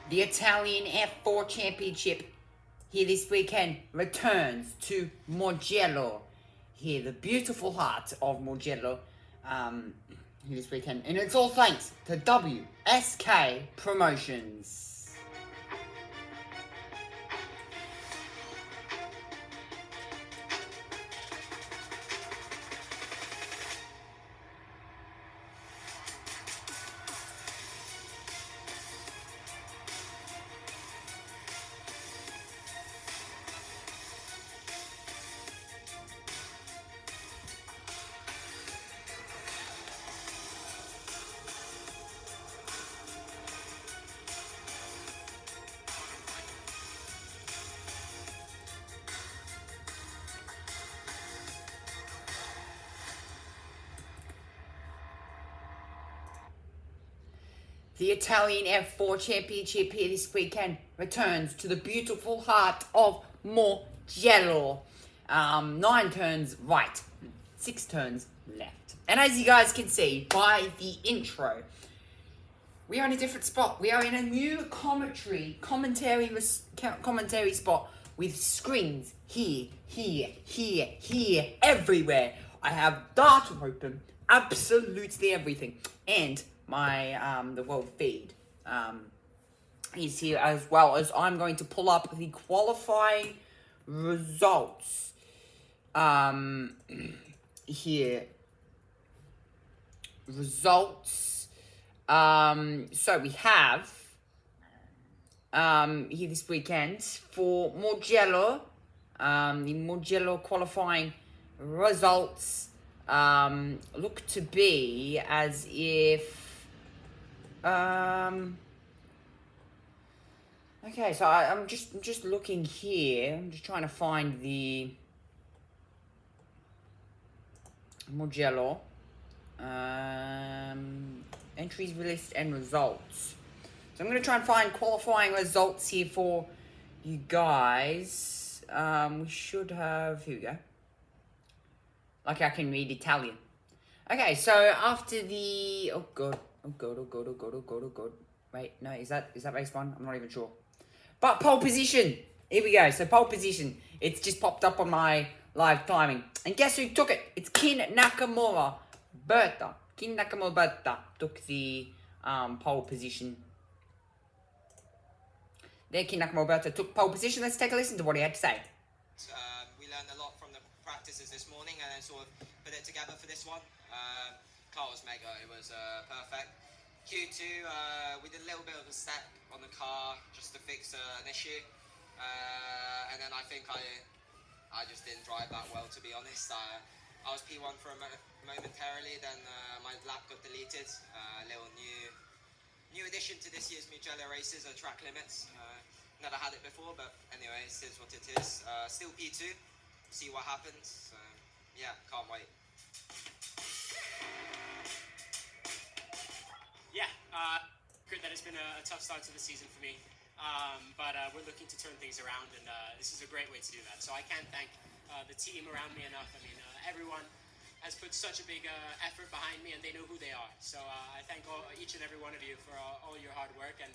The Italian F4 Championship here this weekend returns to Mugello. Here, the beautiful heart of Mugello here this weekend. And it's all thanks to WSK Promotions. The Italian F4 Championship here this weekend returns to the beautiful heart of Mugello. 9 turns right, 6 turns left. And as you guys can see by the intro, we are in a different spot. We are in a new commentary spot with screens here, everywhere. I have data open, absolutely everything. And my the world feed is here, as well as I'm going to pull up the qualifying results here. Results. So we have here this weekend for Mugello, the Mugello qualifying results look to be as if okay, so I'm just looking here. I'm just trying to find the Mugello entries list and results. So I'm going to try and find qualifying results here for you guys. We should have, here we go. Like I can read Italian. Okay, so after the, oh god. Wait, no, is that race 1? I'm not even sure. But pole position. Here we go. So pole position. It's just popped up on my live timing. And guess who took it? It's Kin Nakamura Berta. Kin Nakamura Berta took the pole position. There, Kin Nakamura Berta took pole position. Let's take a listen to what he had to say. We learned a lot from the practices this morning and then sort of put it together for this one. Car was mega, it was perfect. Q2, we did a little bit of a step on the car just to fix an issue. And then I think I just didn't drive that well, to be honest. I was P1 for momentarily, then my lap got deleted. A little new addition to this year's Mugello races are track limits. Never had it before, but anyway, it is what it is. Still P2, see what happens. Yeah, can't wait. Yeah, heard that it's been a tough start to the season for me, but we're looking to turn things around, and this is a great way to do that. So I can't thank the team around me enough. I mean, everyone has put such a big effort behind me, and they know who they are. So I thank each and every one of you for all your hard work, and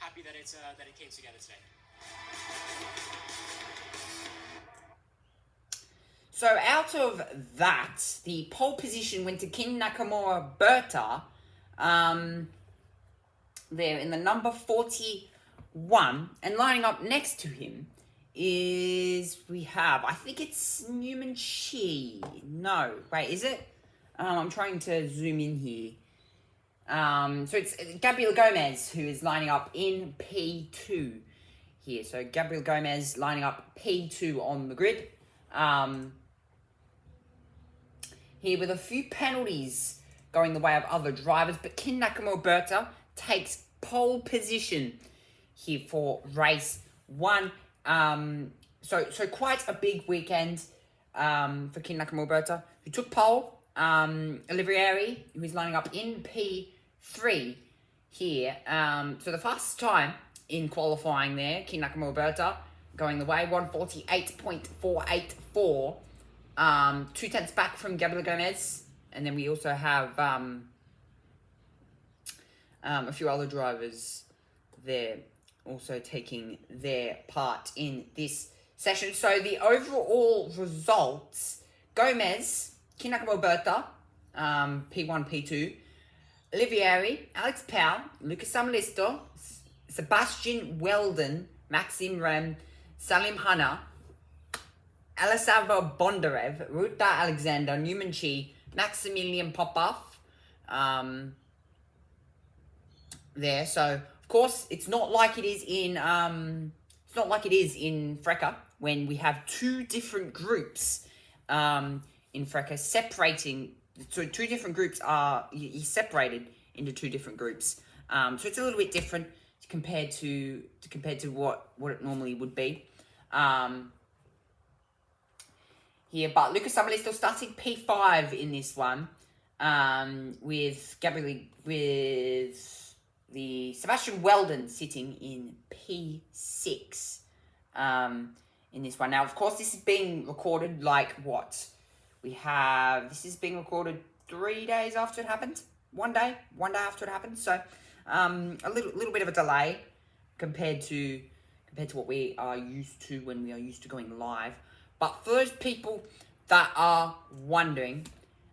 happy that it came together today. So out of that, the pole position went to Kin Nakamura Berta. There in the number 41, and lining up next to him is, we have, I think it's Newman Chi. No, wait, is it? I'm trying to zoom in here. So it's Gabriel Gomez who is lining up in P2 here. So Gabriel Gomez lining up P2 on the grid. Here with a few penalties going the way of other drivers, but Kin Nakamura Berta takes pole position here for race 1. So quite a big weekend for Kin Nakamura Berta, who took pole. Olivieri, who is lining up in P3 here. So the fastest time in qualifying there, Kin Nakamura Berta, going the way, 148.484. 2 tenths back from Gabriel Gomez. And then we also have a few other drivers there also taking their part in this session. So the overall results: Gomez, Kin Nakamura Berta, P1, P2, Olivieri, Alex Pau, Lucas Samlisto, Sebastian Weldon, Maxim Rem, Salim Hanna, Alessandro Bondarev, Ruta Alexander, Newman Chi, Maximilian Popov, there. So of course it's not like it is in Freca, when we have two different groups in Freca separating. So two different groups are separated into two different groups. So it's a little bit different compared to what it normally would be. Here, but Lucas Sabali still starting P5 in this one, with the Sebastian Weldon sitting in P6 in this one. Now, of course, this is being recorded this is being recorded 3 days after it happened. One day after it happened. So a little bit of a delay compared to what we are used to when we are used to going live. But for those people that are wondering,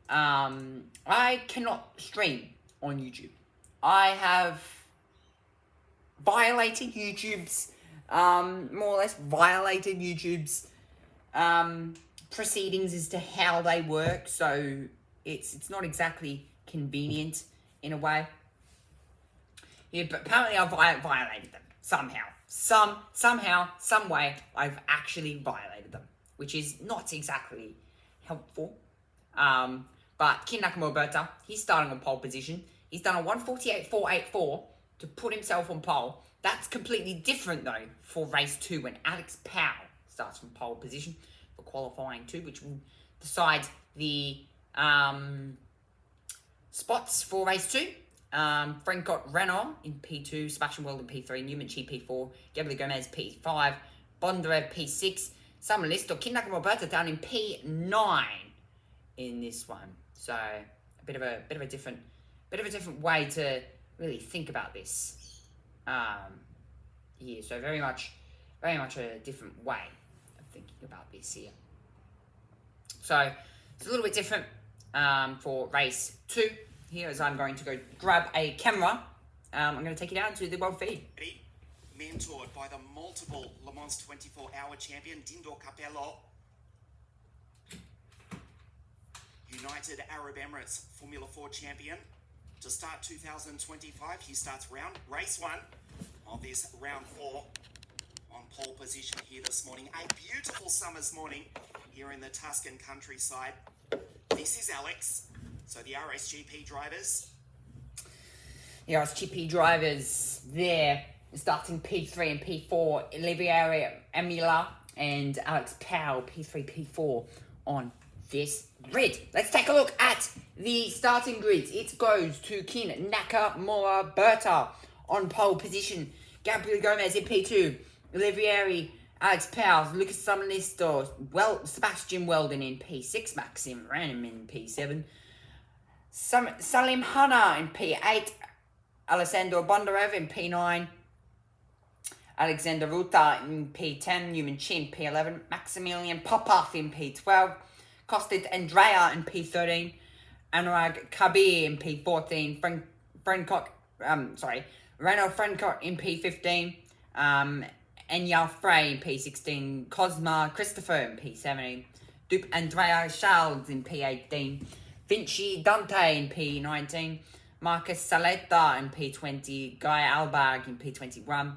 I cannot stream on YouTube. I have violated YouTube's, more or less violated YouTube's proceedings as to how they work. So it's not exactly convenient in a way. Yeah, but apparently I violated them somehow. Somehow, some way, I've actually violated them, which is not exactly helpful. But Kin Nakamura Berta, he's starting on pole position. He's done a 1:48.484 to put himself on pole. That's completely different though for race 2 when Alex Pau starts from pole position for qualifying 2, which will decide the spots for race 2. Frencott Renault in P2, Sebastian Weldon P3, Newman Chi P4, Gabriel Gomez P5, Bondarev P6, Samuel Listo, Kin Nakamura Berta down in P9 in this one. So a bit of a different way to really think about this. Here, so very much a different way of thinking about this here. So it's a little bit different for race 2. Here, as I'm going to go grab a camera, I'm going to take it out into the world feed. Mentored by the multiple Le Mans 24-hour champion Dindor Capello, United Arab Emirates Formula 4 champion. To start 2025, he starts race 1 of this round 4 on pole position here this morning. A beautiful summer's morning here in the Tuscan countryside. This is Alex. So the RSGP drivers. The RSGP drivers there, starting P3 and P4, Olivieri Emila and Alex Pau, P3, P4 on this grid. Let's take a look at the starting grid. It goes to Kin Nakamura Berta on pole position, Gabriel Gomez in P2, Olivieri, Alex Pau, Lucas Samanisto, Sebastian Weldon in P6, Maxim Rem in P7, Salim Hanna in P8, Alessandro Bondarev in P9, Alexander Ruta in P10, Newman Chi in P11, Maximilian Popov in P12, Kostet Andrea in P13, Anurag Kabir in P14, Renault Frencott in P15, Enyal Frey in P16, Cosma Christopher in P17, Dupe Andrea Charles in P18, Vinci Dante in P19, Marcus Saleta in P20, Guy Albag in P21,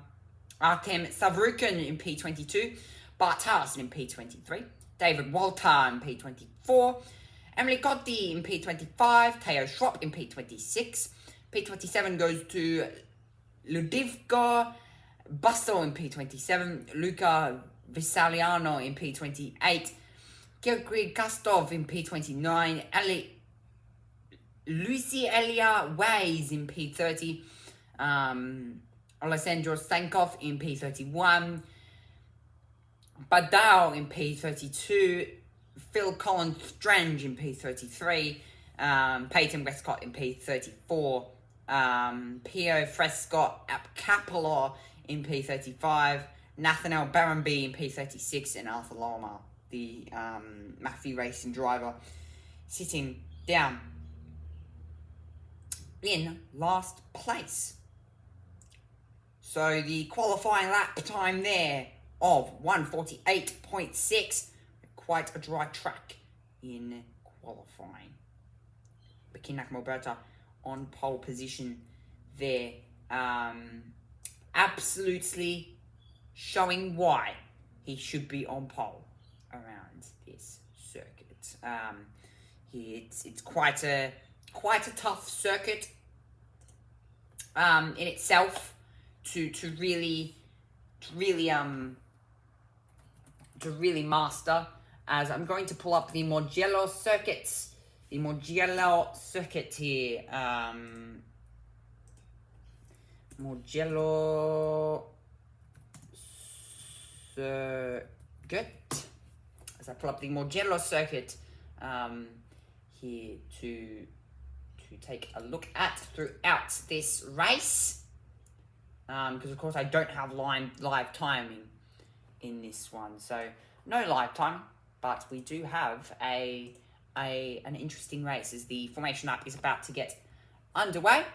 Artem Savrukin in P22, Bart Harrison in P23, David Walter in P24, Emily Cotti in P25, Teo Schropp in P26, P27 goes to Ludivko Basso in P27, Luca Visaliano in P28, Georgi Kastov in P29, Lucy Elia Ways in P30, Alessandro Stankov in P31, Badao in P32, Phil Collins Strange in P33, Peyton Westcott in P34, Pio Frescott Capello in P35, Nathaniel Barrenby in P36, and Arthur Lorimer, the Maffey Racing driver, sitting down in last place. So the qualifying lap time there of 1:48.6, quite a dry track in qualifying. But King Nakamura on pole position there, absolutely showing why he should be on pole around this circuit. It's quite a tough circuit in itself to really master. As I'm going to pull up the Mugello circuits. The Mugello circuit here. Mugello circuit. As I pull up the Mugello circuit here to take a look at throughout this race. Because of course I don't have live timing in this one. So no live time. But we do have an interesting race as the formation lap is about to get underway.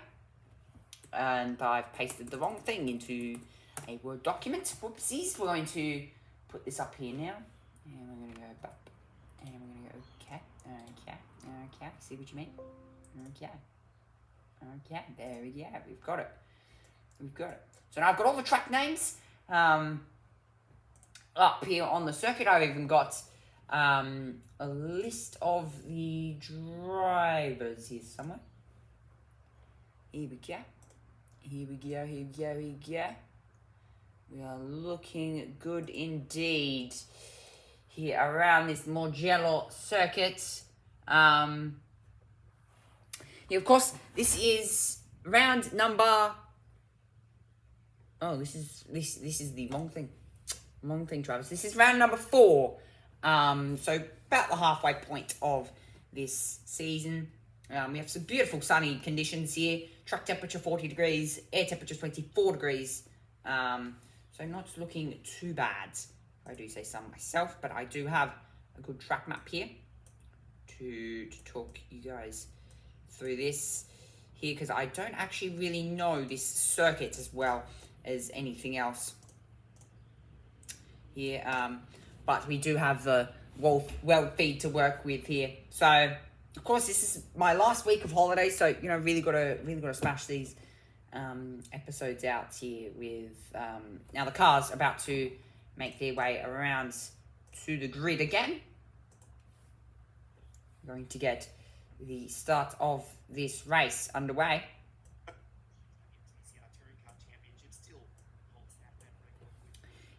And I've pasted the wrong thing into a Word document. Whoopsies. We're going to put this up here now. And we're going to go back. And we're going to go, okay. See what you mean? Okay. There we go. We've got it. So now I've got all the track names up here on the circuit. I've even got a list of the drivers here somewhere. Here we go. We are looking good indeed here around this Mugello circuit. Of course, this is round number. Oh, this is the wrong thing. Travis. This is round number 4. So about the halfway point of this season. We have some beautiful sunny conditions here. Track temperature 40 degrees, air temperature 24 degrees. So not looking too bad, if I do say so myself. But I do have a good track map here to talk you guys through this here, because I don't actually really know this circuit as well as anything else here. But we do have the well feed to work with here. So of course this is my last week of holiday, so really gotta smash these episodes out here with now the cars about to make their way around to the grid again. We're going to get the start of this race underway.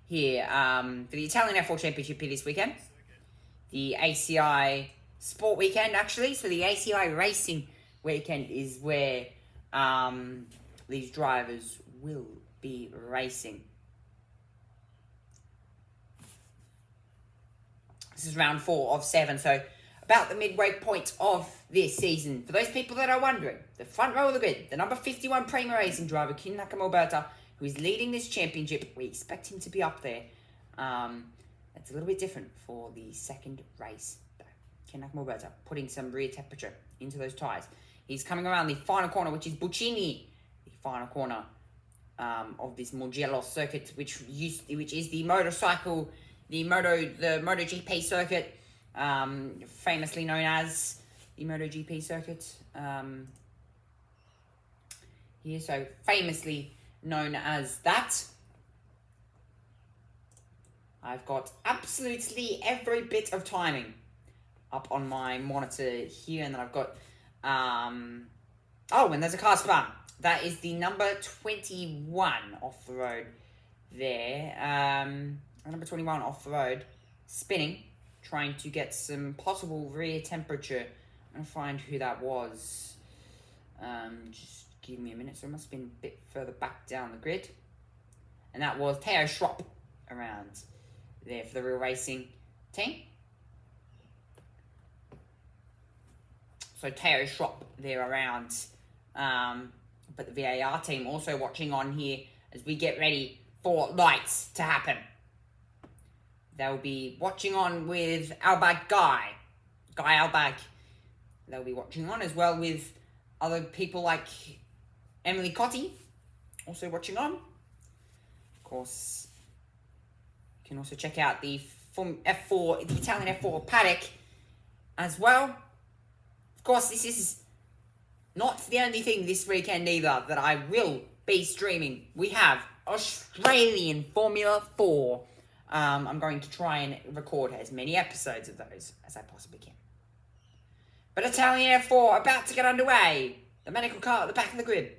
Here, for the Italian F4 Championship here this weekend. The ACI Sport Weekend, actually. So the ACI Racing Weekend is where these drivers will be racing. This is round 4 of 7, so about the midway point of this season. For those people that are wondering, the front row of the grid, the number 51 Prema Racing driver, King Nakamura, who is leading this championship. We expect him to be up there. It's a little bit different for the second race, though. King Nakamura putting some rear temperature into those tyres. He's coming around the final corner, which is Buccini, the final corner of this Mugello circuit, which is the motorcycle, the MotoGP circuit, famously known as the MotoGP circuit. Here, so famously known as that. I've got absolutely every bit of timing up on my monitor here, and then I've got and there's a car spun. That is the number 21 off the road there. Number 21 off the road, spinning, trying to get some possible rear temperature. I'm going to find who that was. Just give me a minute. So it must have been a bit further back down the grid. And that was Theo Schropp around there for the Real Racing team. So Theo Schropp there around. But the VAR team also watching on here as we get ready for lights to happen. They'll be watching on with Albag Guy Albag. They'll be watching on as well with other people like Emily Cotty, also watching on. Of course, you can also check out the F4, the Italian F4 paddock as well. Of course, this is not the only thing this weekend either that I will be streaming. We have Australian Formula 4. I'm going to try and record as many episodes of those as I possibly can. But Italian F4 about to get underway. The medical car at the back of the grid.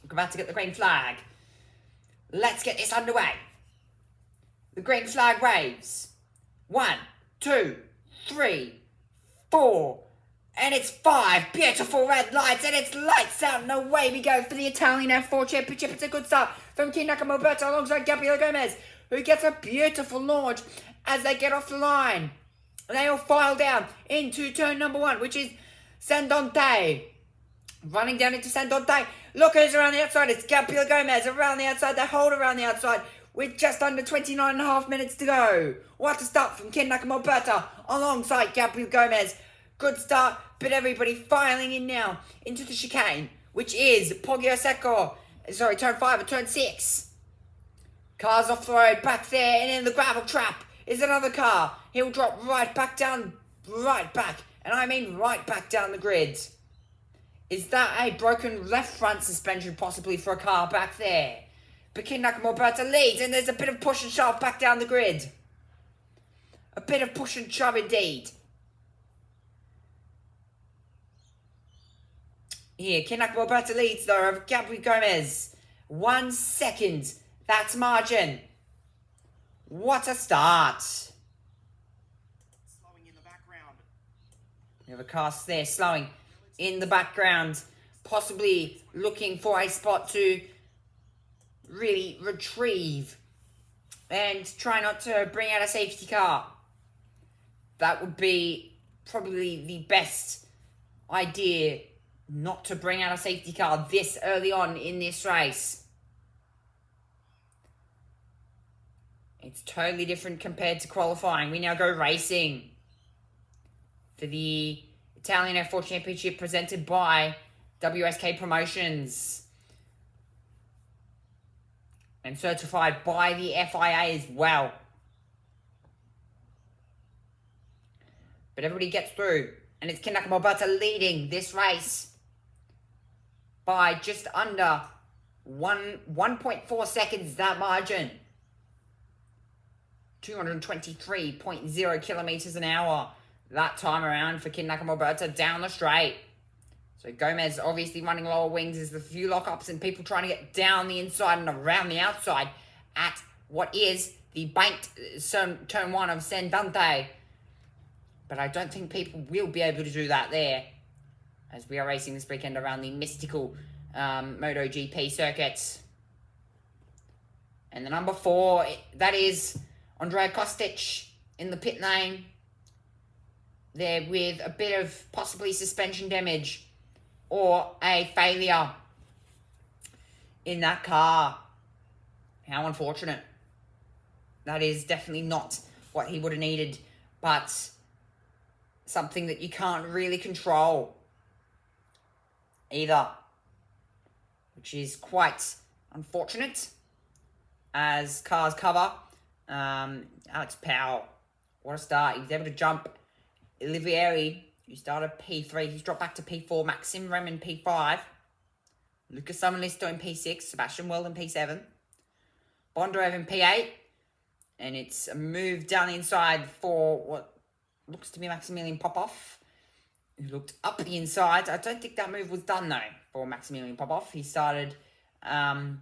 We're about to get the green flag. Let's get this underway. The green flag waves. 1, 2, 3, 4, and it's 5. Beautiful red lights, and it's lights out, and away we go for the Italian F4 Championship. It's a good start from King Nakamura alongside Gabriel Gomez, who gets a beautiful launch as they get off the line. They all file down into turn number 1, which is Sandonte. Running down into Sandonte. Look who's around the outside. It's Gabriel Gomez around the outside. They hold around the outside with just under 29.5 minutes to go. What a start from Ken Nakamura alongside Gabriel Gomez. Good start, but everybody filing in now into the chicane, which is Poggio Secco. Sorry, turn 5 or turn 6. Cars off the road, back there, and in the gravel trap is another car. He'll drop right back, and I mean right back down the grid. Is that a broken left front suspension possibly for a car back there? But Ken Nakamura leads, and there's a bit of push and shove back down the grid. A bit of push and shove indeed. Here, Ken Nakamura leads though over Gabriel Gomez. 1 second. That's margin. What a start. Slowing in the background. We have a car there slowing in the background. Possibly looking for a spot to really retrieve and try not to bring out a safety car. That would be probably the best idea, not to bring out a safety car this early on in this race. It's totally different compared to qualifying. We now go racing for the Italian F4 Championship presented by WSK Promotions and certified by the FIA as well. But everybody gets through, and it's Ken Nakamura leading this race by just under 1.4 seconds, that margin. 223.0 kilometers an hour that time around for Ken Nakamura down the straight. So Gomez obviously running lower wings as the few lockups and people trying to get down the inside and around the outside at what is the banked turn 1 of Sandonte. But I don't think people will be able to do that there, as we are racing this weekend around the mystical MotoGP circuits. And the number 4, that is Andrea Kostic in the pit lane. There with a bit of possibly suspension damage or a failure in that car. How unfortunate. That is definitely not what he would have needed, but something that you can't really control either, which is quite unfortunate as cars cover. Alex Powell, what a start. He was able to jump Olivieri, who started P3. He's dropped back to P4. Maxim Remen P5. Lucas Summerlisto in P6. Sebastian Weld in P7. Bondarev in P8. And it's a move down the inside for what looks to be Maximilian Popov, who looked up the inside. I don't think that move was done, though, for Maximilian Popov. He started a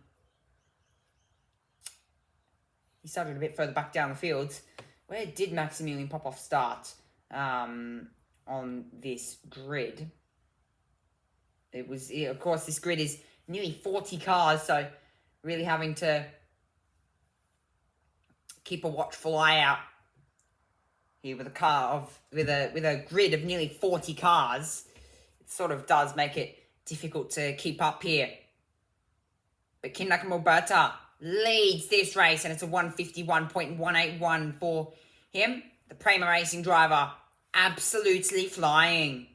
bit further back down the field. Where did Maximilian Popov start on this grid? It was, of course, this grid is nearly 40 cars, so really having to keep a watchful eye out here with a grid of nearly 40 cars. It sort of does make it difficult to keep up here. But Ken Nakamura leads this race, and it's a 151.181 for him. The Prema Racing driver, absolutely flying.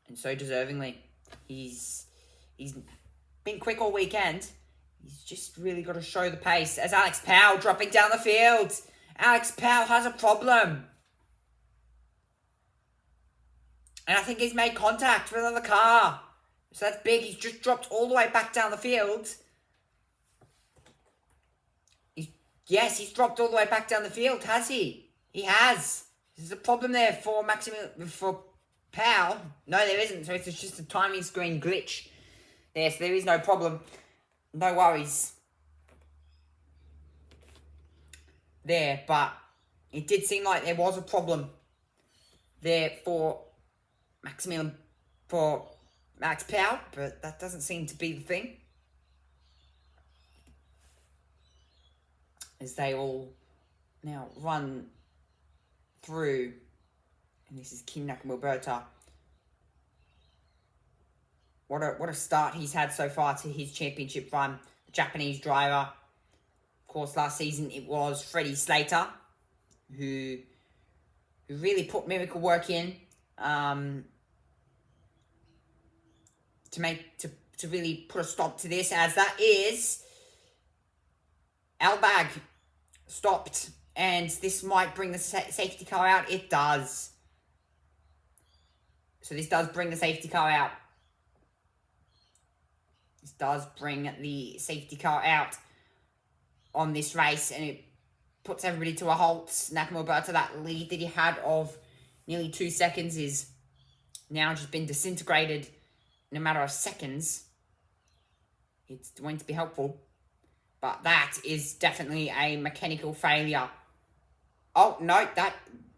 And so deservingly. He's been quick all weekend. He's just really got to show the pace. As Alex Powell dropping down the field. Alex Powell has a problem. And I think he's made contact with another car. So that's big. He's just dropped all the way back down the field. He's dropped all the way back down the field, has he? He has. There's a problem there for Powell. No, there isn't. So it's just a timing screen glitch. There, so there is no problem. No worries. There, but it did seem like there was a problem there for Max Powell, but that doesn't seem to be the thing. As they all now run through, and this is Ken Nakamura. What a start he's had so far to his championship run. The Japanese driver. Of course, last season it was Freddie Slater, who really put miracle work in to really put a stop to this, as that is Albag stopped, and this might bring the safety car out. It does. So this does bring the safety car out. This does bring the safety car out on this race, and it puts everybody to a halt. Nakamura, that lead that he had of nearly 2 seconds, is now just been disintegrated in a matter of seconds. It's going to be helpful, but that is definitely a mechanical failure. Oh no,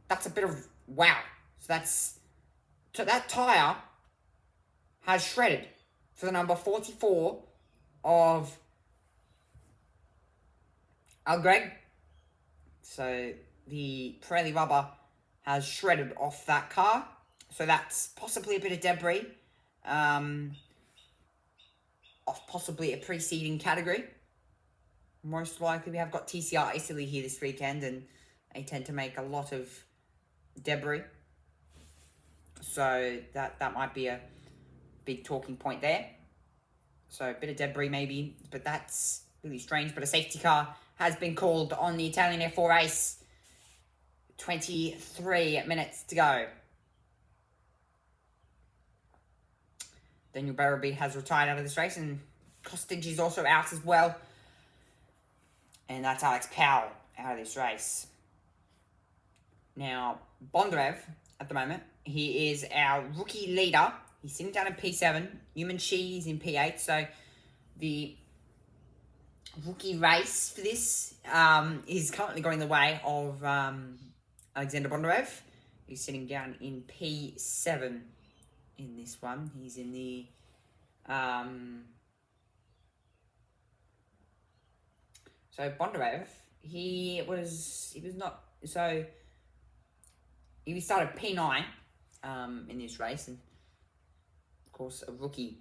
that's a bit of wow. So that tyre has shredded for the number 44 of Algreg. So the Pirelli rubber has shredded off that car. So that's possibly a bit of debris. Off possibly a preceding category. Most likely we have got TCR Italy here this weekend, and they tend to make a lot of debris. So that might be a big talking point there. So a bit of debris maybe, but that's really strange. But a safety car has been called on the Italian F4 race. 23 minutes to go. Daniel Barabee has retired out of this race, and Kostic is also out as well. And that's Alex Powell out of this race. Now, Bondarev, at the moment, he is our rookie leader. He's sitting down in P7. Yuman Shi is in P8. So, the rookie race for this is currently going the way of Alexander Bondarev, who's sitting down in P7 in this one. He's in the so Bondarev, he started P9 in this race, and of course a rookie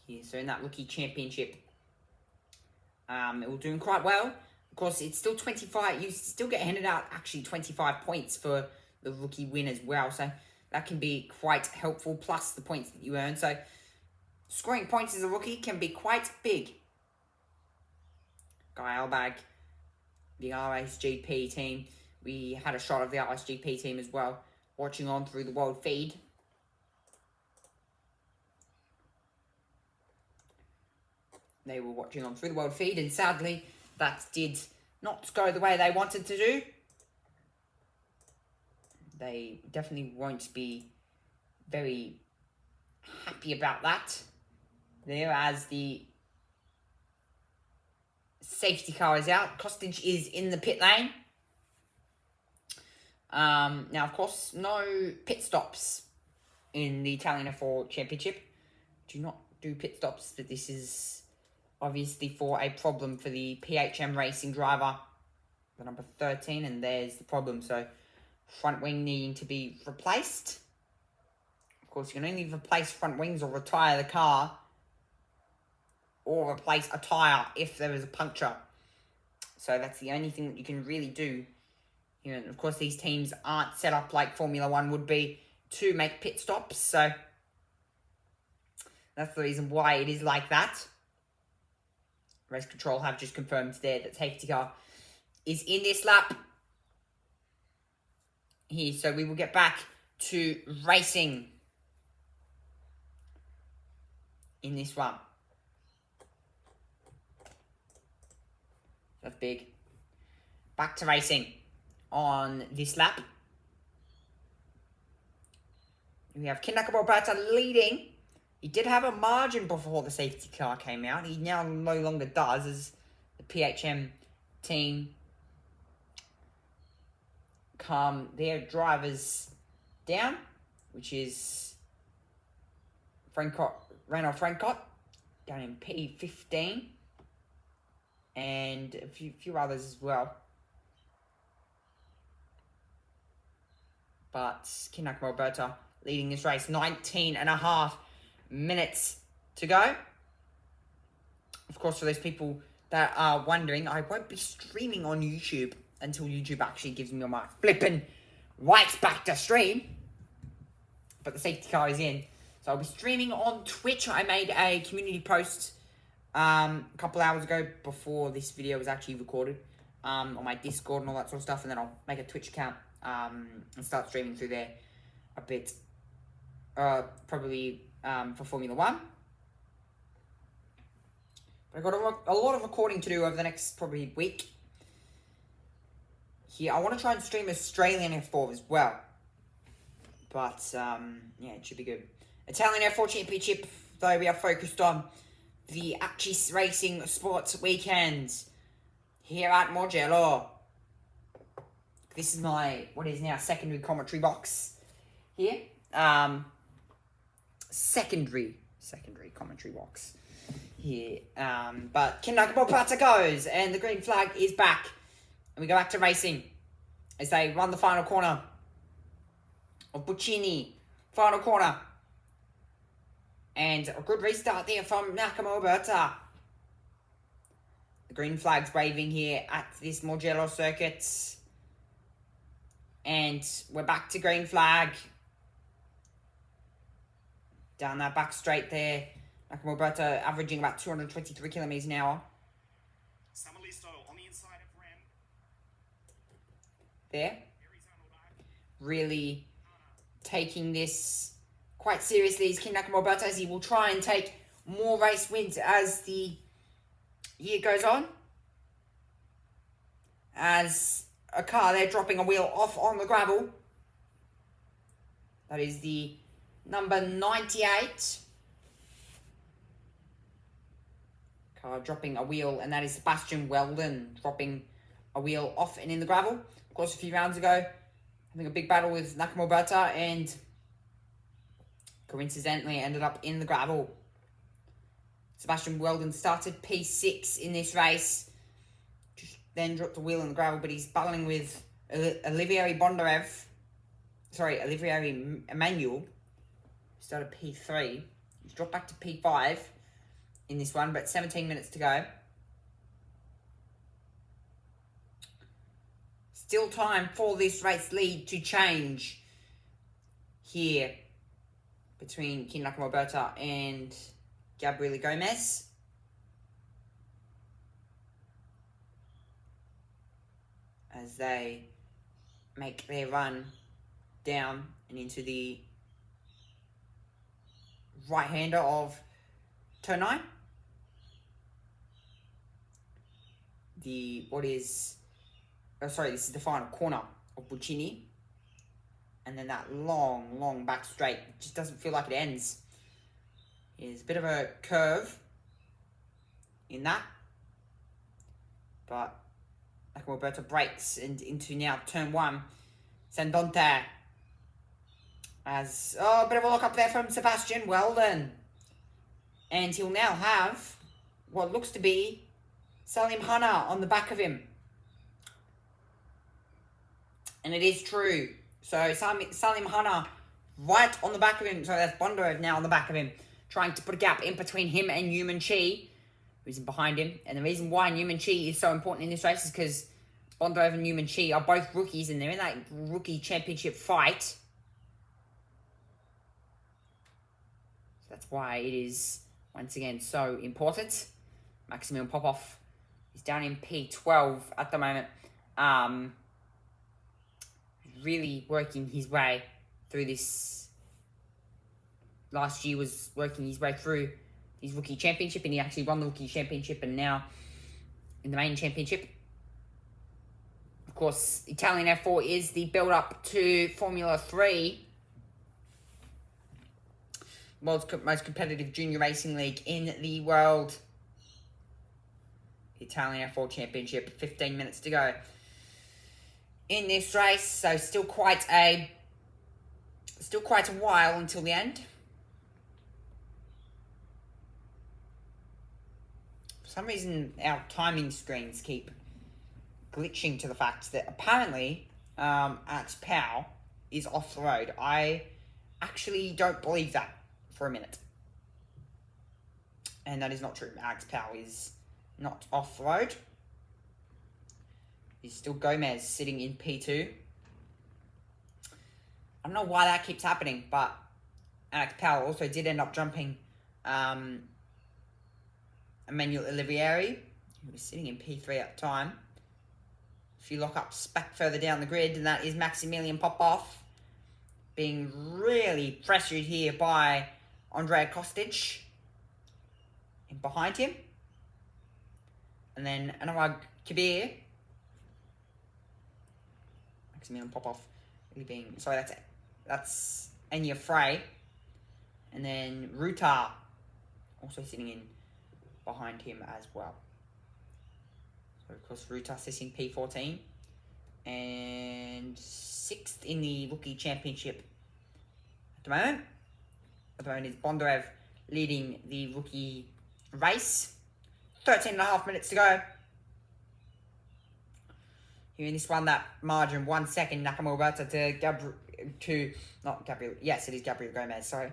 here. So in that rookie championship, it was doing quite well. Of course, it's still 25. You still get handed out actually 25 points for the rookie win as well. So that can be quite helpful, plus the points that you earn. So scoring points as a rookie can be quite big. Guy Albag, the RSGP team. We had a shot of the RSGP team as well, watching on through the world feed. They were watching on through the world feed, and sadly, that did not go the way they wanted to do. They definitely won't be very happy about that. There, as the safety car is out, Kostic is in the pit lane. Now, of course, no pit stops in the Italian F4 Championship. Do not do pit stops, but this is obviously for a problem for the PHM Racing driver, the number 13, and there's the problem. So, front wing needing to be replaced. Of course, you can only replace front wings or retire the car or replace a tyre if there is a puncture. So that's the only thing that you can really do. You know, of course, these teams aren't set up like Formula One would be to make pit stops. So that's the reason why it is like that. Race Control have just confirmed there that safety car is in this lap here. So we will get back to racing in this one. That's big. Back to racing on this lap. We have Ken Nakamura leading. He did have a margin before the safety car came out. He now no longer does, as the PHM team calm their drivers down, which is Renault Francot down in P15, and a few others as well. But Ken Nakamura leading this race, 19.5 minutes to go. Of course, for those people that are wondering, I won't be streaming on YouTube until YouTube actually gives me my flipping rights back to stream. But the safety car is in. So I'll be streaming on Twitch. I made a community post a couple hours ago before this video was actually recorded on my Discord and all that sort of stuff. And then I'll make a Twitch account and start streaming through there a bit. Probably for Formula One. But I've got a lot of recording to do over the next probably week. Here, I want to try and stream Australian F4 as well. But, yeah, it should be good. Italian F4 Championship, though, we are focused on the Acci Racing Sports Weekends here at Mugello. This is my, what is now, secondary commentary box here. Secondary commentary box here. But Ken Nakamura goes, and the green flag is back. And we go back to racing as they run the final corner of Buccini. Final corner. And a good restart there from Nakamura. The green flag's waving here at this Mugello circuit. And we're back to green flag. Down that back straight there. Nakamura averaging about 223 kilometers an hour. Samalisto on the inside of Ram. There. Really taking this quite seriously is Ken Nakamura, as he will try and take more race wins as the year goes on. As a car there dropping a wheel off on the gravel. That is the number 98. Car dropping a wheel, and that is Sebastian Weldon dropping a wheel off and in the gravel. Of course, a few rounds ago, having a big battle with Nakamura, and coincidentally ended up in the gravel. Sebastian Weldon started P6 in this race, just then dropped a wheel in the gravel, but he's battling with Olivier Bondarev. Sorry, Olivier Emmanuel. Started P3. He's dropped back to P5 in this one, but 17 minutes to go. Still time for this race lead to change here between Ken Nakamura and Gabriel Gomez. As they make their run down and into the right-hander of turn 9. This is the final corner of Buccini. And then that long back straight. It just doesn't feel like it ends. There's a bit of a curve in that. But Nakamura breaks and into now turn 1. Sandonte. As, a bit of a look up there from Sebastian Weldon. And he'll now have what looks to be Salim Hanna on the back of him. And it is true. So Salim Hanna right on the back of him. So that's Bondarev now on the back of him. Trying to put a gap in between him and Yuman Chi. who's in behind him. And the reason why Newman Chi is so important in this race is because Bondareva and Newman Chi are both rookies, and they're in that rookie championship fight. So that's why it is, once again, so important. Maximilian Popov is down in P12 at the moment. Really working his way through this. Last year was working his way through his rookie championship, and he actually won the rookie championship, and now in the main championship. Of course, Italian F4 is the build-up to Formula 3. World's most competitive junior racing league in the world. Italian F4 Championship, 15 minutes to go in this race, so still quite a while until the end. For some reason, our timing screens keep glitching to the fact that apparently Alex Powell is off the road. I actually don't believe that for a minute, and that is not true. Alex Powell is not off the road. He's still Gomez sitting in P2. I don't know why that keeps happening, but Alex Powell also did end up jumping Emmanuel Olivieri, who was sitting in P3 at the time. A few lockups back further down the grid, and that is Maximilian Popov being really pressured here by Andrea Kostic in behind him. And then Anurag Kabir. Maximilian Popov really being... Sorry, that's Anya Frey. And then Rutar also sitting in behind him as well. So, of course, Rutar sitting P14. And 6th in the Rookie Championship at the moment. At the moment is Bondarev leading the rookie race. 13.5 minutes to go. Here in this one, that margin, 1 second, Nakamura Berta yes, it is Gabriel Gomez, sorry.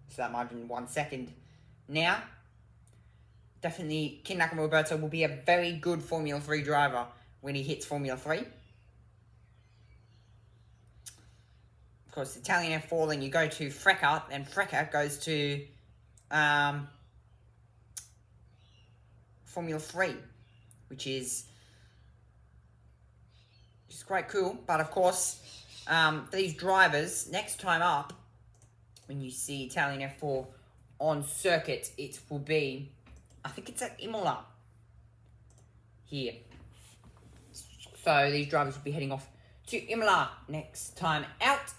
So that margin, 1 second now. Definitely, Kin Nakamura Berta will be a very good Formula 3 driver when he hits Formula 3. Of course, Italian F4, then you go to Freca, and Freca goes to Formula 3, which is quite cool. But of course, these drivers, next time up, when you see Italian F4 on circuit, it will be, I think it's at Imola here. So these drivers will be heading off to Imola next time out.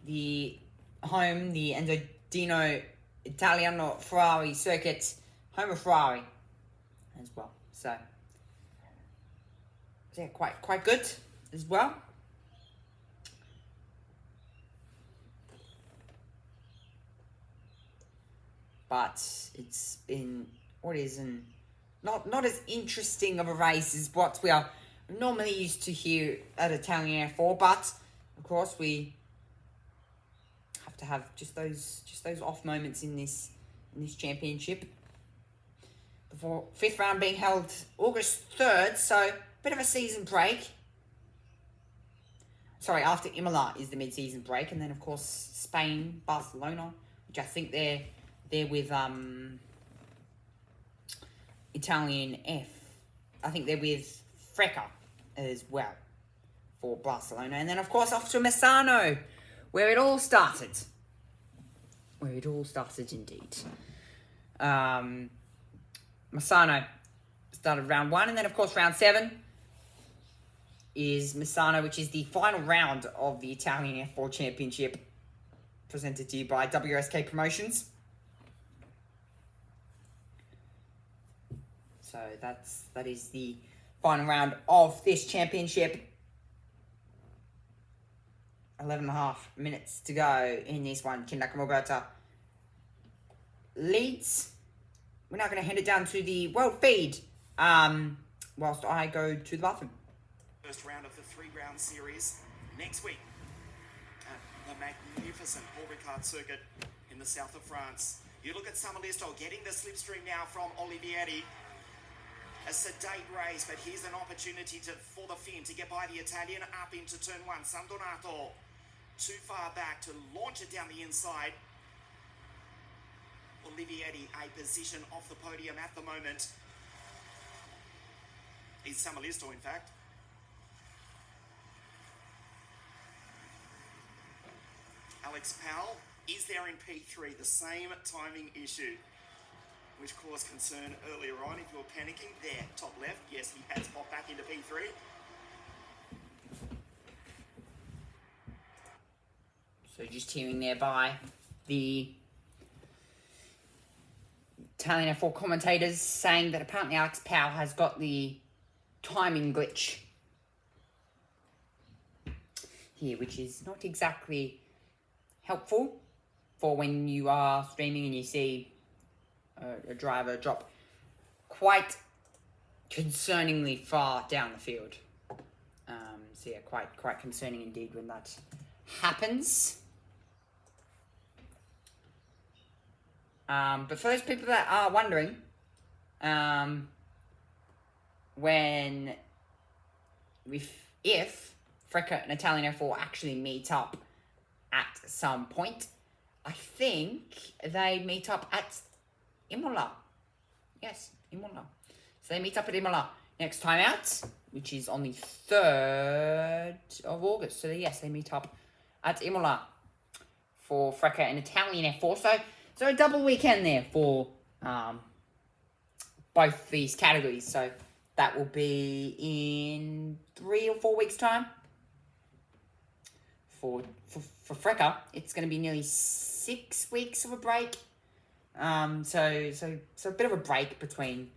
The Endodino Italiano Ferrari circuit, home of Ferrari as well. So yeah, quite good as well. But it's been not as interesting of a race as what we are normally used to here at Italian F4. But of course, we have to have just those off moments in this championship. Before 5th round being held August 3rd, so bit of a season break. Sorry, after Imola is the mid-season break, and then of course Spain, Barcelona, which I think they're with Italian F. I think they're with Freca as well for Barcelona, and then of course off to Misano, where it all started. Where it all started indeed. Misano started round 1, and then of course round 7 is Misano, which is the final round of the Italian F4 Championship, presented to you by WSK Promotions. So that is the final round of this championship. 11.5 minutes to go in this one. Kin Nakamura Berta leads. We're now going to hand it down to the world feed whilst I go to the bathroom. First round of the 3-round series next week at the magnificent Paul Ricard circuit in the south of France. You look at Summerlisto getting the slipstream now from Olivieri. A sedate race, but here's an opportunity for the Finn to get by the Italian up into turn one. San Donato too far back to launch it down the inside. Olivieri a position off the podium at the moment. Is Summerlisto, in fact. Alex Powell is there in P3, the same timing issue, which caused concern earlier on. If you were panicking, there, top left, yes, he has popped back into P3. So just hearing there by the Italian F4 commentators saying that apparently Alex Powell has got the timing glitch here, which is not exactly helpful for when you are streaming and you see a driver drop quite concerningly far down the field. So yeah, quite concerning indeed when that happens. But for those people that are wondering, if Freca and Italian F4 actually meet up at some point, I think they meet up at Imola. Yes, Imola. So they meet up at Imola next time out, which is on the 3rd of August. So yes, they meet up at Imola for Freca and Italian F4. So a double weekend there for both these categories. So that will be in 3 or 4 weeks' time. For Freca, it's going to be nearly 6 weeks of a break. So a bit of a break between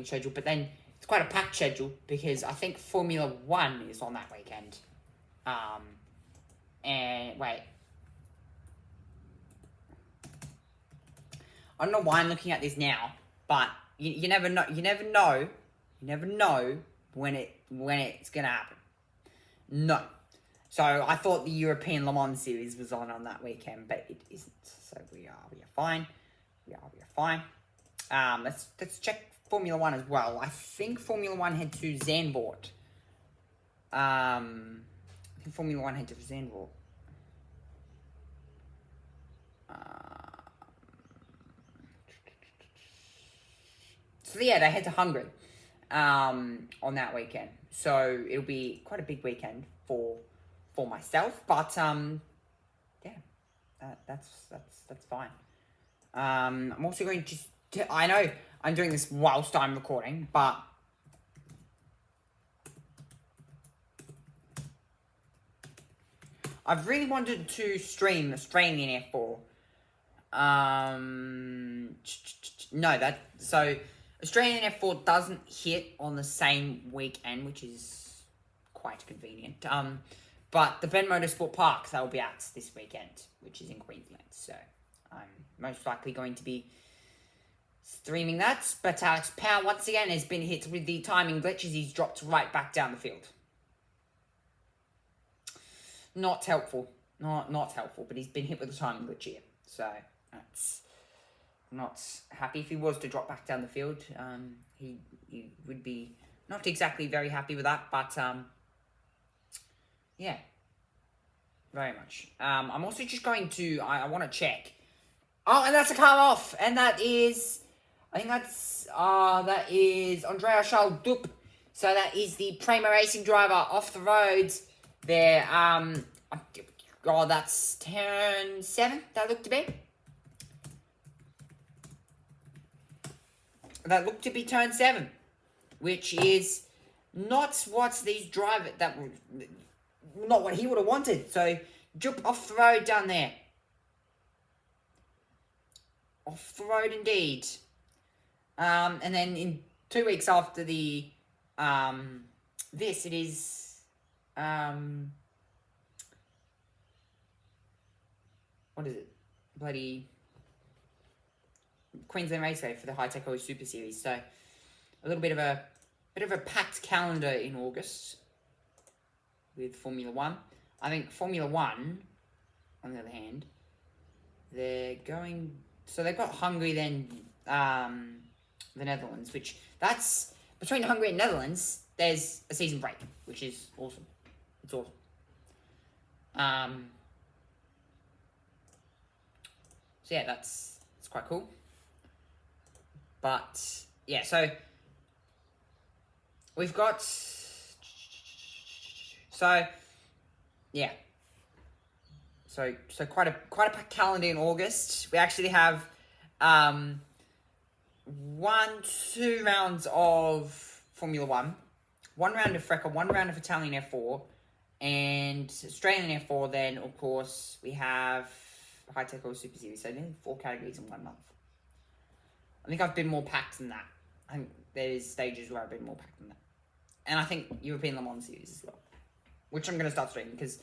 schedule, but then it's quite a packed schedule because I think Formula One is on that weekend. And wait, I don't know why I'm looking at this now, but you never know. You never know when it's gonna happen. No. So I thought the European Le Mans series was on that weekend, but it isn't. So we are fine. We are fine. Let's check Formula One as well. I think Formula One head to Zandvoort. Formula One head to Zandvoort. So yeah, they head to Hungary on that weekend. So it'll be quite a big weekend for myself, but yeah, that's fine. I'm also going to I know I'm doing this whilst I'm recording, but I've really wanted to stream Australian F4. So Australian F4 doesn't hit on the same weekend, which is quite convenient. But the Ben Motorsport Park, they'll be at this weekend, which is in Queensland. So I'm most likely going to be streaming that. But Alex Powell, once again, has been hit with the timing glitches. He's dropped right back down the field. Not helpful. Not helpful, but he's been hit with the timing glitch here. So that's not happy. If he was to drop back down the field, he would be not exactly very happy with that, but yeah, very much. I'm also just going to, I want to check. Oh, and that's a car off, and that is, I think that is Andrea Charles Dup. So that is the Prema Racing driver off the roads there. Oh, that's turn 7, that looked to be. That looked to be turn 7, which is not what these drivers, not what he would have wanted. So, jump off the road down there. Off the road indeed. And then in 2 weeks after the, this, it is, what is it? Bloody Queensland Raceway for the Hi-Tech Super Series. So a little bit of a packed calendar in August with Formula One. I think Formula One, on the other hand, they're going... So they've got Hungary, then the Netherlands, which that's... Between Hungary and Netherlands, there's a season break, which is awesome. It's awesome. So yeah, it's quite cool. But yeah, so we've got yeah. So quite a packed calendar in August. We actually have 2 rounds of Formula 1, 1 round of FRECA, 1 round of Italian F4, and Australian F4. Then of course we have High Tech or Super Series. So nearly 4 categories in 1 month. I think I've been more packed than that. I think there's stages where I've been more packed than that. And I think European Le Mans Series as well, which I'm going to start streaming because,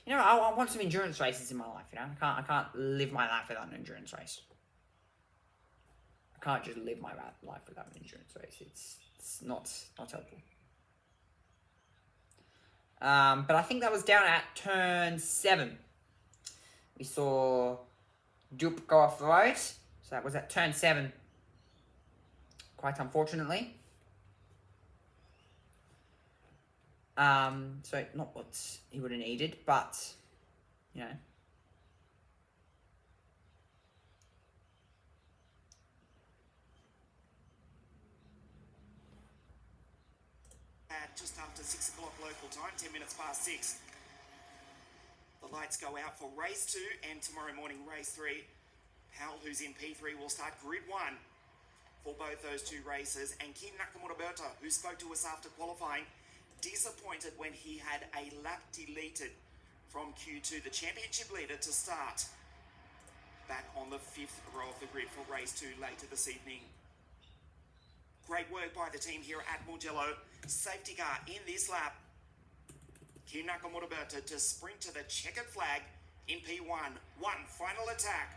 you know, I want some endurance races in my life, you know. I can't live my life without an endurance race. I can't just live my life without an endurance race. It's not helpful. But I think that was down at turn 7. We saw Dupe go off the road. So that was at turn 7. Quite unfortunately. So not what he would have needed, but, you know. At just after 6 o'clock local time, 10 minutes past 6. The lights go out for race 2 and tomorrow morning race 3. Powell, who's in P3, will start grid 1 for both those 2 races. And Kin Nakamura-Berta, who spoke to us after qualifying, disappointed when he had a lap deleted from Q2, the championship leader, to start back on the 5th row of the grid for race 2 later this evening. Great work by the team here at Mugello. Safety car in this lap. Kin Nakamura-Berta to sprint to the checkered flag in P1. One final attack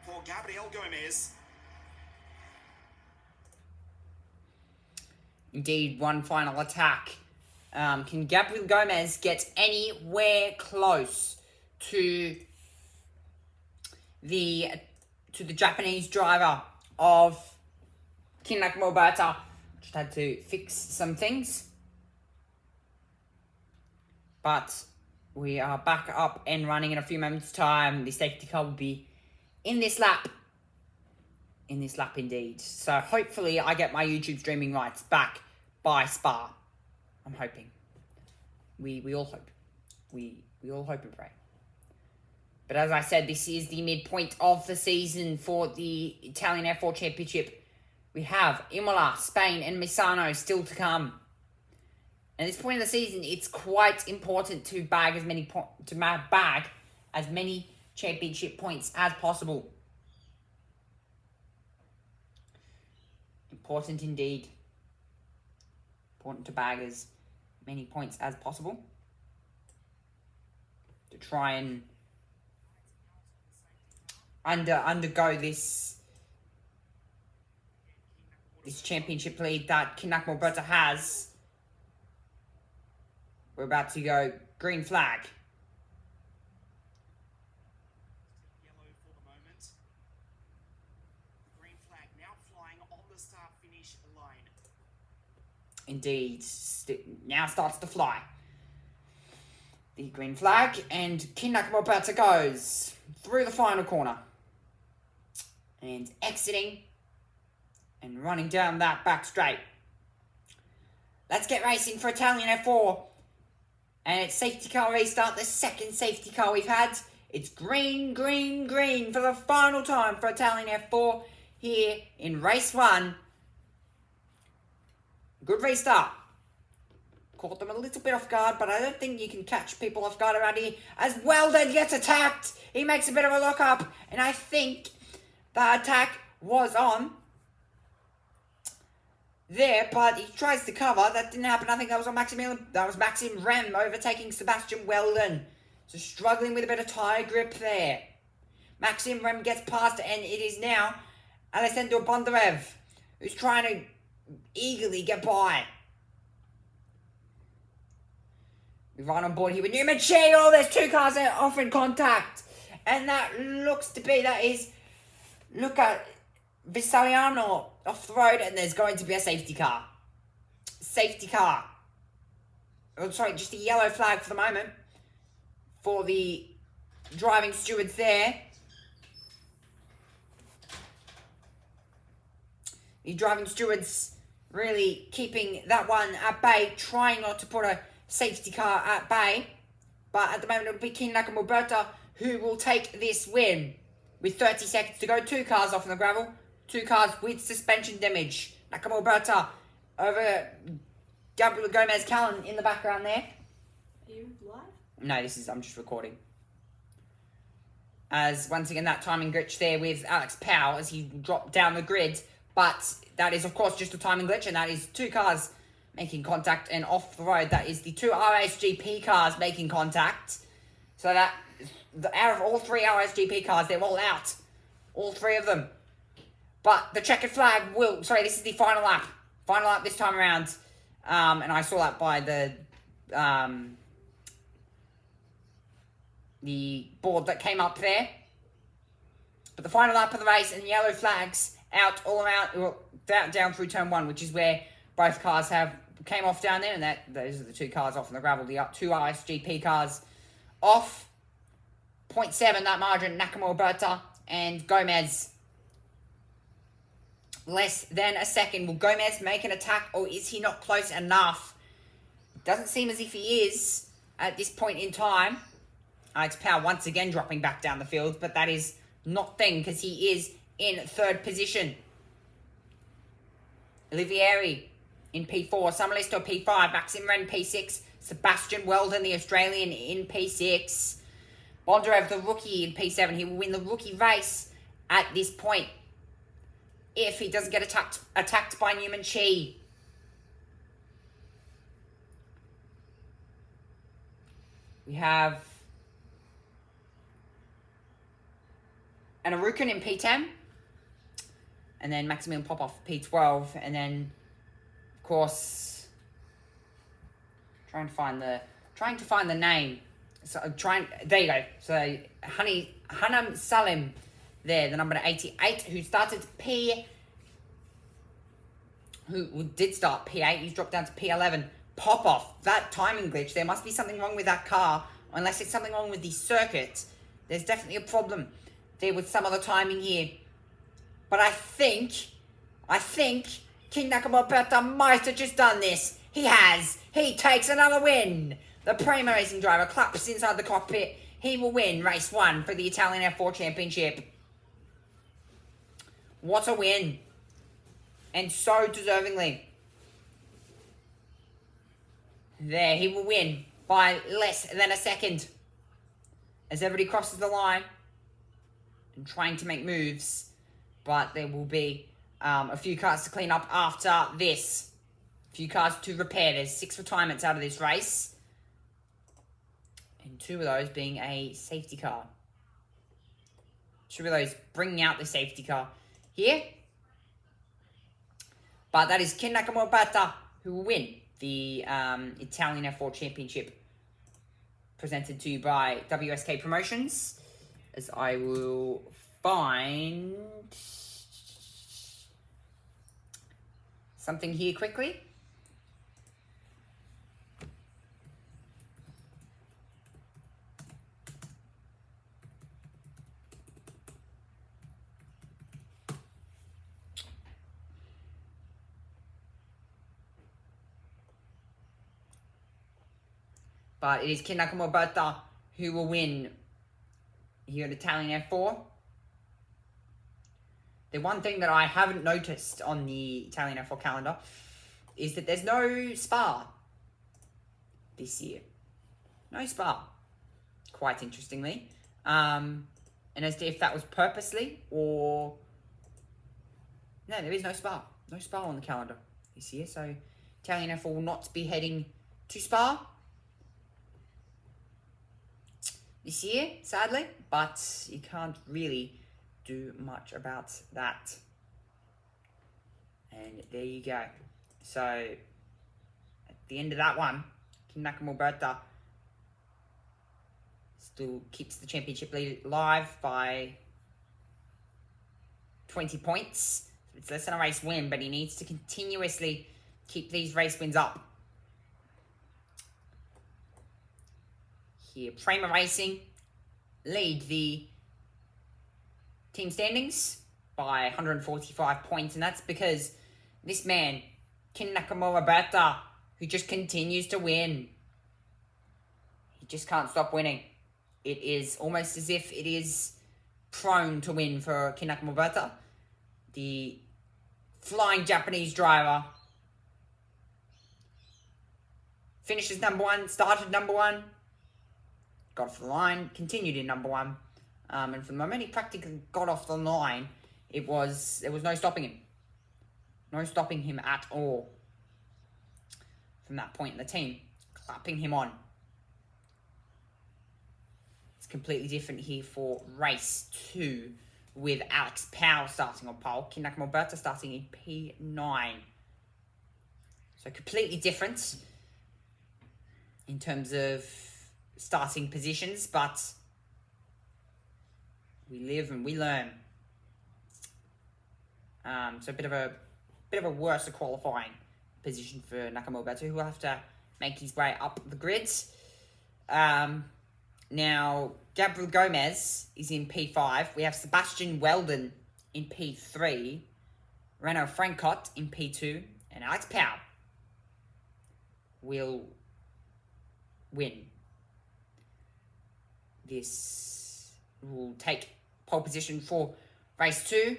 for Gabriel Gomez. Indeed, one final attack. Can Gabriel Gomez get anywhere close to the Japanese driver of Kin Nakamura-Berta? Just had to fix some things. But we are back up and running in a few moments' time. The safety car will be in this lap. In this lap indeed. So hopefully I get my YouTube streaming rights back by Spa. I'm hoping. We all hope. We all hope and pray. But as I said, this is the midpoint of the season for the Italian F4 Championship. We have Imola, Spain, and Misano still to come. At this point in the season, it's quite important to bag as many championship points as possible. Important indeed. Important to bag as many points as possible to try and undergo this championship lead that Kin Nakamura-Berta has. We're about to go green flag. Yellow for the moment. The green flag now flying on the start-finish line. Indeed, now starts to fly. The green flag, and Kin Nakamura-Berta goes through the final corner. And exiting and running down that back straight. Let's get racing for Italian F4. And it's safety car restart, the second safety car we've had. It's green, green, green for the final time for Italian F4 here in race 1. Good restart. Caught them a little bit off guard, but I don't think you can catch people off guard around here. As Weldon gets attacked, he makes a bit of a look up, and I think the attack was on there, but he tries to cover. That didn't happen. I think that was on Maxime Rem overtaking Sebastian Weldon. So struggling with a bit of tire grip there. Maxime Rem gets past, and it is now Alessandro Bondarev who's trying to eagerly get by. We run on board here with Newman Cheadle. There's 2 cars that are off in contact. And that looks to be, that is, look at Vissaliano off the road, and there's going to be a safety car. Safety car. Oh, sorry, just a yellow flag for the moment for the driving stewards there. The driving stewards really keeping that one at bay, trying not to put a safety car at bay. But at the moment, it'll be King Nakamura Berta who will take this win. With 30 seconds to go, 2 cars off in the gravel. 2 cars with suspension damage. Nakamura Berta over Gabriel Gomez Callan in the background there. Are you live? No, I'm just recording. As once again, that timing glitch there with Alex Powell as he dropped down the grid. But that is, of course, just a timing glitch, and that is 2 cars making contact and off the road. That is the 2 RSGP cars making contact. So that, out of all 3 RSGP cars, they're all out. All 3 of them. But the checkered flag will... Sorry, this is the final lap. Final lap this time around. And I saw that by the board that came up there. But the final lap of the race and yellow flags out all around, well, down through turn 1, which is where both cars came off down there, and those are the 2 cars off on the gravel. The 2 RSGP cars off. 0.7 that margin, Nakamura Berta and Gomez. Less than a second. Will Gomez make an attack, or is he not close enough? Doesn't seem as if he is at this point in time. Alex Powell once again dropping back down the field, but that is not thing because he is in 3rd position. Olivieri in P4, Summerlisto P5, Maxim Ren P6, Sebastian Weldon, the Australian, in P6. Bondarev, the rookie, in P7. He will win the rookie race at this point if he doesn't get attacked by Newman Chi. We have an Arukan in P10. And then Maximilian Popov, P12. And then, of course, trying to find the name. So there you go. So Hanam Salim there, the number 88, who did start P8. He's dropped down to P11. Popov, that timing glitch. There must be something wrong with that car, unless it's something wrong with the circuit. There's definitely a problem there with some of the timing here. But I think King Nakamura Berta might have just done this. He has. He takes another win. The Prima Racing driver claps inside the cockpit. He will win race 1 for the Italian F4 Championship. What a win. And so deservingly. There, he will win by less than a second. As everybody crosses the line and trying to make moves. But there will be a few cars to clean up after this. A few cars to repair. There's 6 retirements out of this race. And 2 of those being a safety car. 2 of those bringing out the safety car here. But that is Ken Nakamura Berta who will win the Italian F4 Championship. Presented to you by WSK Promotions. As I will find something here quickly. But it is Ken Nakamura Berta who will win here at Italian F4. The one thing that I haven't noticed on the Italian F4 calendar is that there's no Spa this year. No Spa. Quite interestingly. And as to if that was purposely or... No, there is no Spa. No Spa on the calendar this year. So Italian F4 will not be heading to Spa this year, sadly. But you can't really do much about that. And there you go. So at the end of that one, King Nakamura Berta still keeps the championship lead alive by 20 points. It's less than a race win, but he needs to continuously keep these race wins up. Here, Prema Racing lead the team standings by 145 points, and that's because this man, Kin Nakamura Berta, who just continues to win. He just can't stop winning. It is almost as if it is prone to win for Kin Nakamura Berta, the flying Japanese driver. Finishes number one, started number one, got off the line, continued in number one. And from the moment he practically got off the line, there was no stopping him. No stopping him at all. From that point in the team, clapping him on. It's completely different here for race 2 with Alex Powell starting on pole. Kin Nakamura Berta starting in P9. So completely different in terms of starting positions, but we live and we learn. So a bit of a worse qualifying position for Nakamura Berta, who will have to make his way up the grids. Now, Gabriel Gomez is in P5. We have Sebastian Weldon in P3. Renaud Francot in P2. And Alex Powell will win. This will take pole position for race 2.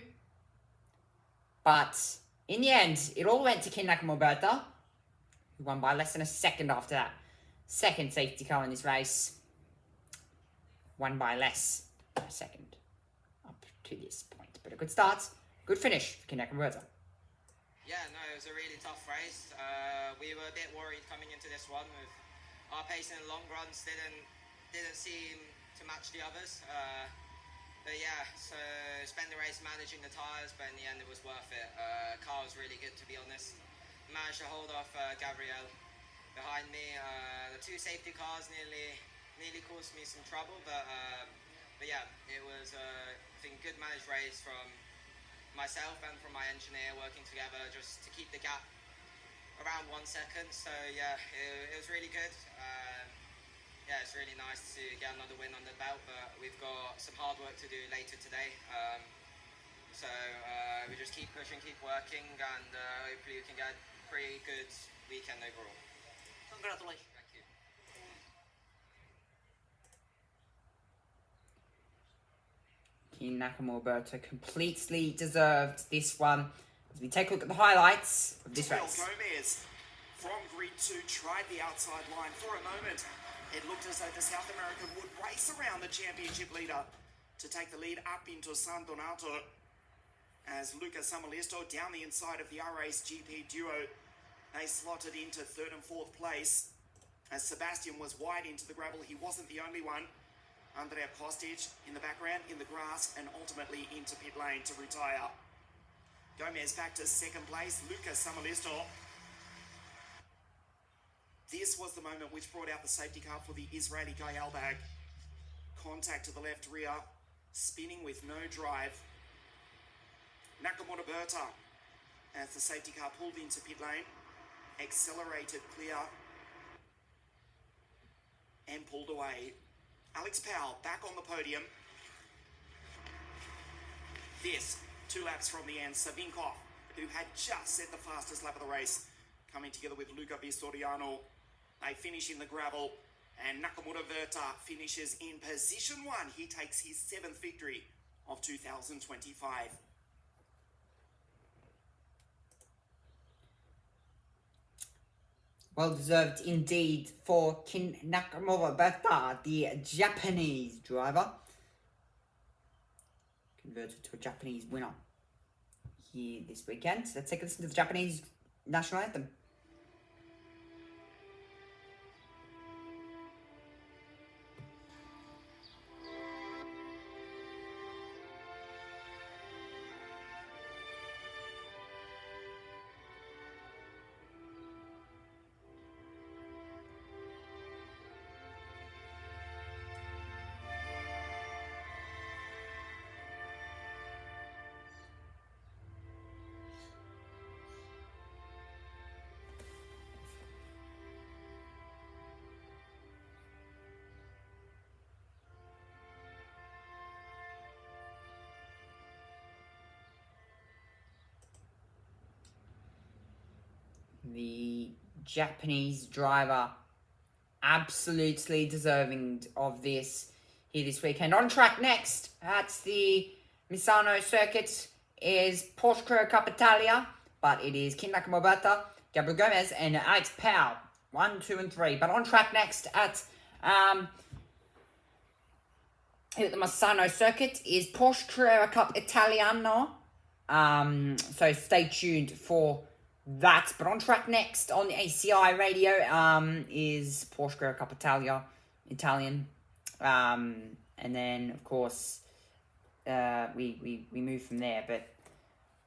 But in the end, it all went to Kin Nakamura Berta, who won by less than a second after that. Second safety car in this race. Won by less than a second up to this point. But a good start, good finish for Kin Nakamura Berta. Yeah, no, it was a really tough race. We were a bit worried coming into this one with our pace in the long runs didn't seem to match the others. But yeah, so spent the race managing the tyres, but in the end it was worth it. Car was really good, to be honest. Managed to hold off Gabriel behind me. The two safety cars nearly caused me some trouble, but yeah, it was I think good managed race from myself and from my engineer working together just to keep the gap around 1 second. So yeah, it was really good. Yeah, it's really nice to get another win on the belt, but we've got some hard work to do later today. So we just keep pushing, keep working, and hopefully we can get a pretty good weekend overall. Congratulations. Thank you. Kin Nakamura Berta completely deserved this one. As we take a look at the highlights of this Well, race. Gomez from grid 2 tried the outside line for a moment. It looked as though the South American would race around the championship leader to take the lead up into San Donato as Luca Samalisto down the inside of the R-Race GP duo. They slotted into 3rd and 4th place as Sebastian was wide into the gravel. He wasn't the only one. Andrea Kostic in the background, in the grass, and ultimately into pit lane to retire. Gomez back to 2nd place. Luca Samalisto. This was the moment which brought out the safety car for the Israeli Guy Albag. Contact to the left rear, spinning with no drive. Nakamura Berta, as the safety car pulled into pit lane, accelerated clear and pulled away. Alex Powell back on the podium. This, 2 laps from the end, Savinkov, who had just set the fastest lap of the race, coming together with Luca Vistoriano. They finish in the gravel, and Nakamura Berta finishes in position 1. He takes his 7th victory of 2025. Well deserved indeed for Kin Nakamura Berta, the Japanese driver. Converted to a Japanese winner here this weekend. So let's take a listen to the Japanese national anthem. the Japanese driver, absolutely deserving of this here this weekend. On track next at the Misano circuit is Porsche Carrera Cup Italia, but it is Kin Nakamura, Gabriel Gomez, and Alex Powell, 1, 2, and 3. But on track next at here at the Misano circuit is Porsche Carrera Cup Italiano. So stay tuned for that. But on track next on the ACI radio is Porsche Carrera Cup Italian. And then, of course, we move from there. But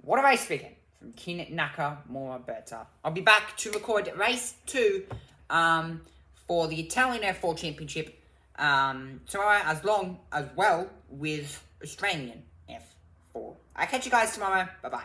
what a race weekend from Kin Nakamura Berta. I'll be back to record race 2 for the Italian F4 Championship tomorrow, as well with Australian F4. I'll catch you guys tomorrow. Bye-bye.